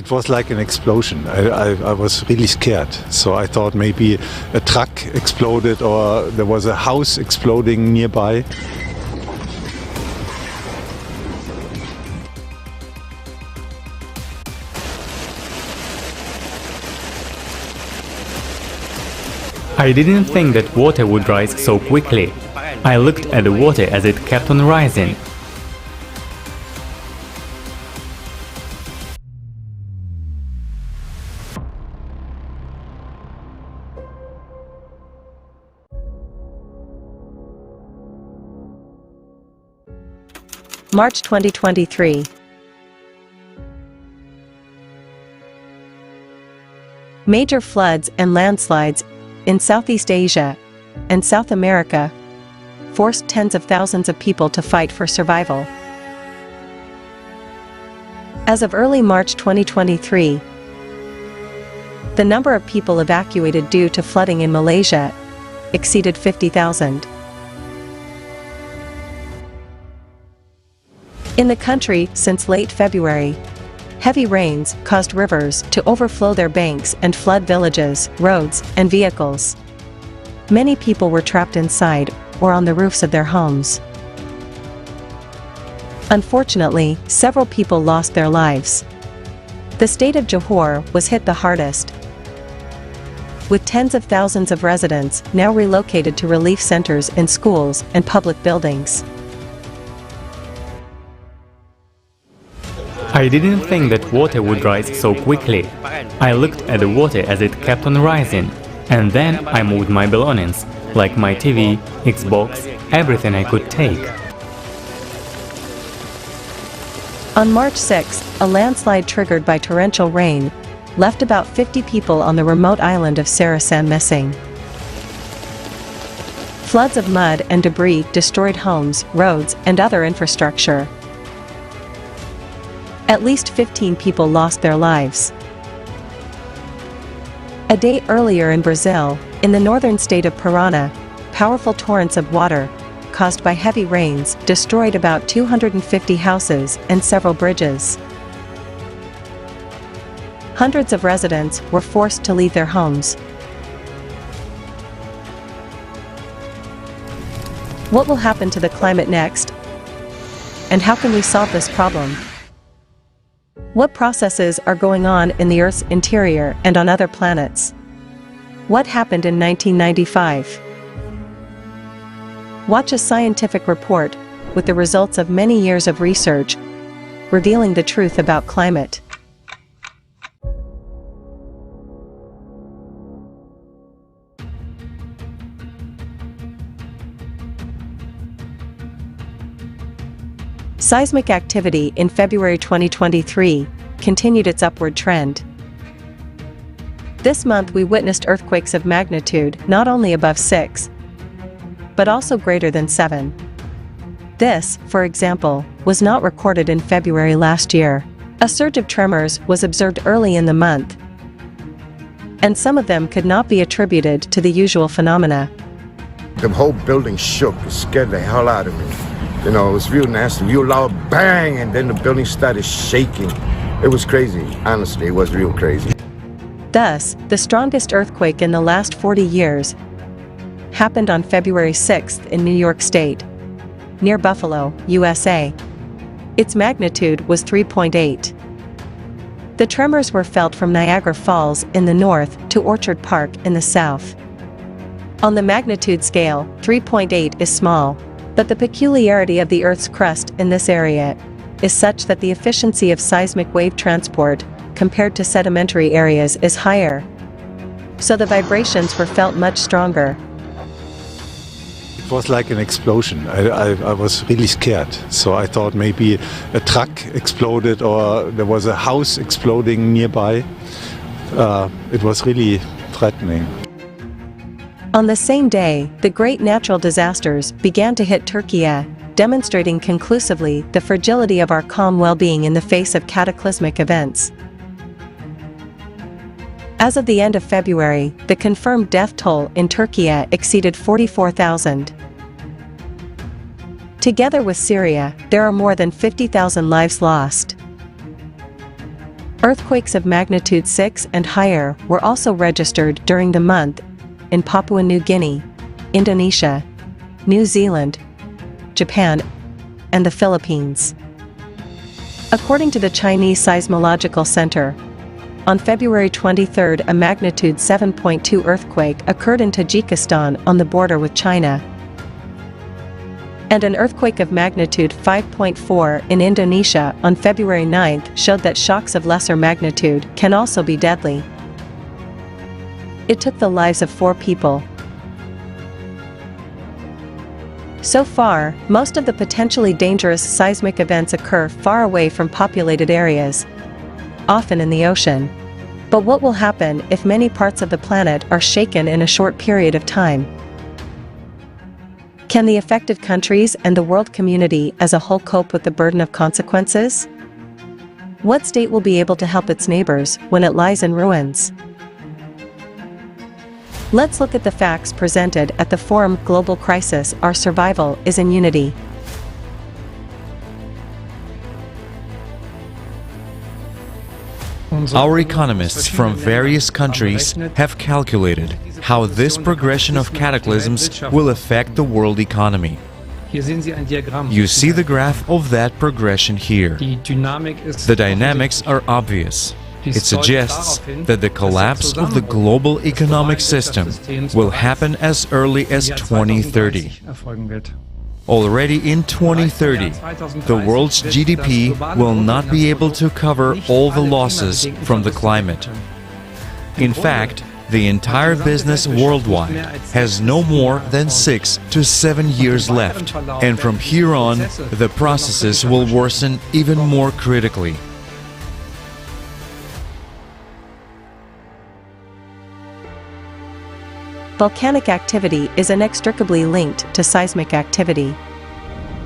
It was like an explosion. I was really scared. So I thought maybe a truck exploded or there was a house exploding nearby. I didn't think that water would rise so quickly. I looked at the water as it kept on rising. March 2023. Major floods and landslides in Southeast Asia and South America forced tens of thousands of people to fight for survival. As of early March 2023, the number of people evacuated due to flooding in Malaysia exceeded 50,000. In the country, since late February, heavy rains caused rivers to overflow their banks and flood villages, roads, and vehicles. Many people were trapped inside or on the roofs of their homes. Unfortunately, several people lost their lives. The state of Johor was hit the hardest, with tens of thousands of residents now relocated to relief centers in schools and public buildings. I didn't think that water would rise so quickly. I looked at the water as it kept on rising, and then I moved my belongings, like my TV, Xbox, everything I could take. On March 6, a landslide triggered by torrential rain left about 50 people on the remote island of Sarasan missing. Floods of mud and debris destroyed homes, roads, and other infrastructure. At least 15 people lost their lives. A day earlier in Brazil, in the northern state of Parana, powerful torrents of water, caused by heavy rains, destroyed about 250 houses and several bridges. Hundreds of residents were forced to leave their homes. What will happen to the climate next? And how can we solve this problem? What processes are going on in the Earth's interior and on other planets? What happened in 1995? Watch a scientific report with the results of many years of research, revealing the truth about climate. Seismic activity in February 2023 continued its upward trend. This month we witnessed earthquakes of magnitude not only above 6, but also greater than 7. This, for example, was not recorded in February last year. A surge of tremors was observed early in the month, and some of them could not be attributed to the usual phenomena. The whole building shook. It scared the hell out of me. You know, it was real nasty, real loud bang, and then the building started shaking. It was crazy. Honestly, it was real crazy. Thus, the strongest earthquake in the last 40 years happened on February 6 in New York State, near Buffalo, USA. Its magnitude was 3.8. The tremors were felt from Niagara Falls in the north to Orchard Park in the south. On the magnitude scale, 3.8 is small. But the peculiarity of the Earth's crust in this area is such that the efficiency of seismic wave transport compared to sedimentary areas is higher. So the vibrations were felt much stronger. It was like an explosion. I was really scared. So I thought maybe a truck exploded or there was a house exploding nearby. It was really threatening. On the same day, the great natural disasters began to hit Türkiye, demonstrating conclusively the fragility of our calm well-being in the face of cataclysmic events. As of the end of February, the confirmed death toll in Türkiye exceeded 44,000. Together with Syria, there are more than 50,000 lives lost. Earthquakes of magnitude 6 and higher were also registered during the month in Papua New Guinea, Indonesia, New Zealand, Japan, and the Philippines. According to the Chinese Seismological Center, on February 23, a magnitude 7.2 earthquake occurred in Tajikistan on the border with China. And an earthquake of magnitude 5.4 in Indonesia on February 9 showed that shocks of lesser magnitude can also be deadly. It took the lives of 4 people. So far, most of the potentially dangerous seismic events occur far away from populated areas, often in the ocean. But what will happen if many parts of the planet are shaken in a short period of time? Can the affected countries and the world community as a whole cope with the burden of consequences? What state will be able to help its neighbors when it lies in ruins? Let's look at the facts presented at the forum Global Crisis: Our Survival is in Unity. Our economists from various countries have calculated how this progression of cataclysms will affect the world economy. You see the graph of that progression here. The dynamics are obvious. It suggests that the collapse of the global economic system will happen as early as 2030. Already in 2030, the world's GDP will not be able to cover all the losses from the climate. In fact, the entire business worldwide has no more than 6 to 7 years left, and from here on, the processes will worsen even more critically. Volcanic activity is inextricably linked to seismic activity.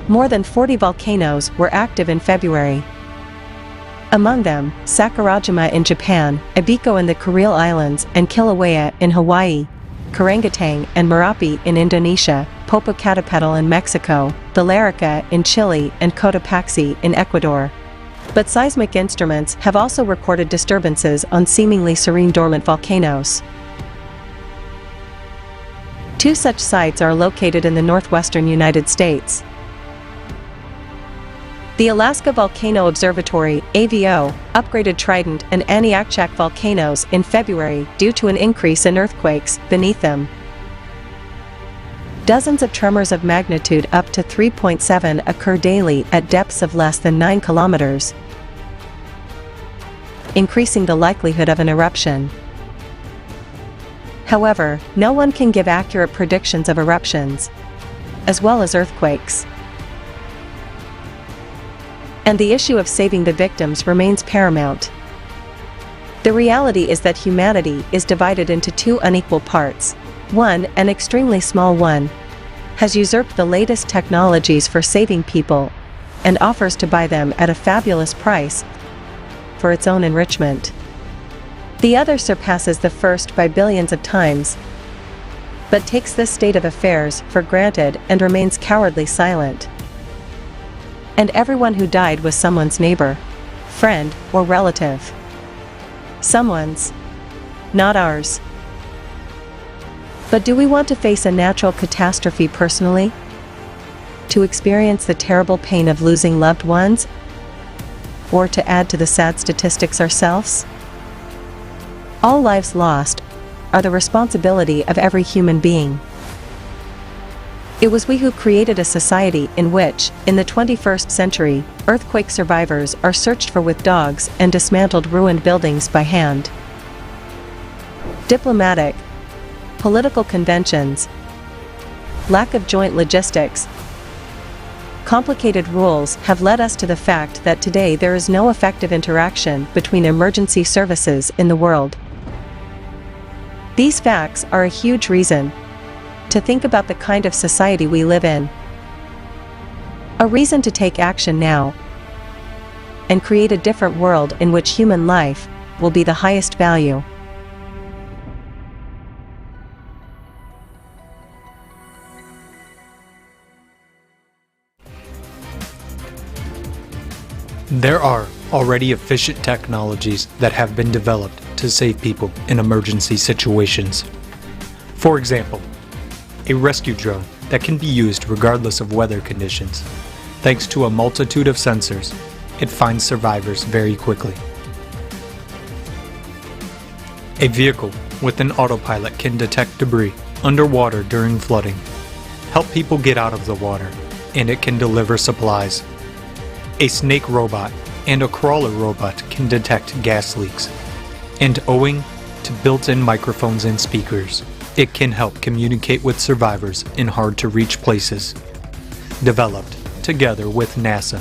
More than 40 volcanoes were active in February. Among them, Sakurajima in Japan, Ebeko in the Kuril Islands and Kilauea in Hawaii, Karangetang and Merapi in Indonesia, Popocatepetl in Mexico, Villarrica in Chile and Cotopaxi in Ecuador. But seismic instruments have also recorded disturbances on seemingly serene dormant volcanoes. 2 such sites are located in the northwestern United States. The Alaska Volcano Observatory, AVO, upgraded Trident and Aniakchak volcanoes in February due to an increase in earthquakes beneath them. Dozens of tremors of magnitude up to 3.7 occur daily at depths of less than 9 kilometers, increasing the likelihood of an eruption. However, no one can give accurate predictions of eruptions, as well as earthquakes. And the issue of saving the victims remains paramount. The reality is that humanity is divided into 2 unequal parts. One, an extremely small one, has usurped the latest technologies for saving people and offers to buy them at a fabulous price for its own enrichment. The other surpasses the first by billions of times, but takes this state of affairs for granted and remains cowardly silent. And everyone who died was someone's neighbor, friend, or relative. Someone's, not ours. But do we want to face a natural catastrophe personally? To experience the terrible pain of losing loved ones? Or to add to the sad statistics ourselves? All lives lost are the responsibility of every human being. It was we who created a society in which, in the 21st century, earthquake survivors are searched for with dogs and dismantled ruined buildings by hand. Diplomatic, political conventions, lack of joint logistics, complicated rules have led us to the fact that today there is no effective interaction between emergency services in the world. These facts are a huge reason to think about the kind of society we live in. A reason to take action now and create a different world in which human life will be the highest value. There are already efficient technologies that have been developed to save people in emergency situations. For example, a rescue drone that can be used regardless of weather conditions. Thanks to a multitude of sensors, it finds survivors very quickly. A vehicle with an autopilot can detect debris underwater during flooding, help people get out of the water, and it can deliver supplies. A snake robot and a crawler robot can detect gas leaks, and owing to built-in microphones and speakers, it can help communicate with survivors in hard-to-reach places. Developed together with NASA,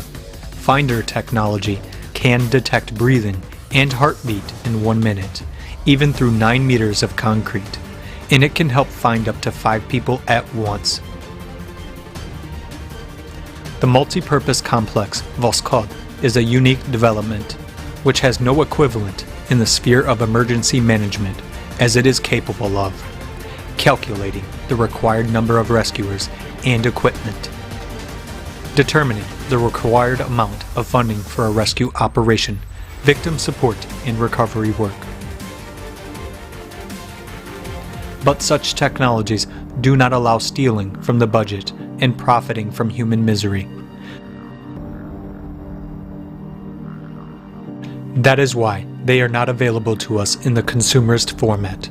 Finder technology can detect breathing and heartbeat in 1 minute, even through 9 meters of concrete, and it can help find up to 5 people at once. The multi-purpose complex Volcano is a unique development, which has no equivalent in the sphere of emergency management, as it is capable of calculating the required number of rescuers and equipment, determining the required amount of funding for a rescue operation, victim support, and recovery work. But such technologies do not allow stealing from the budget and profiting from human misery. That is why they are not available to us in the consumerist format.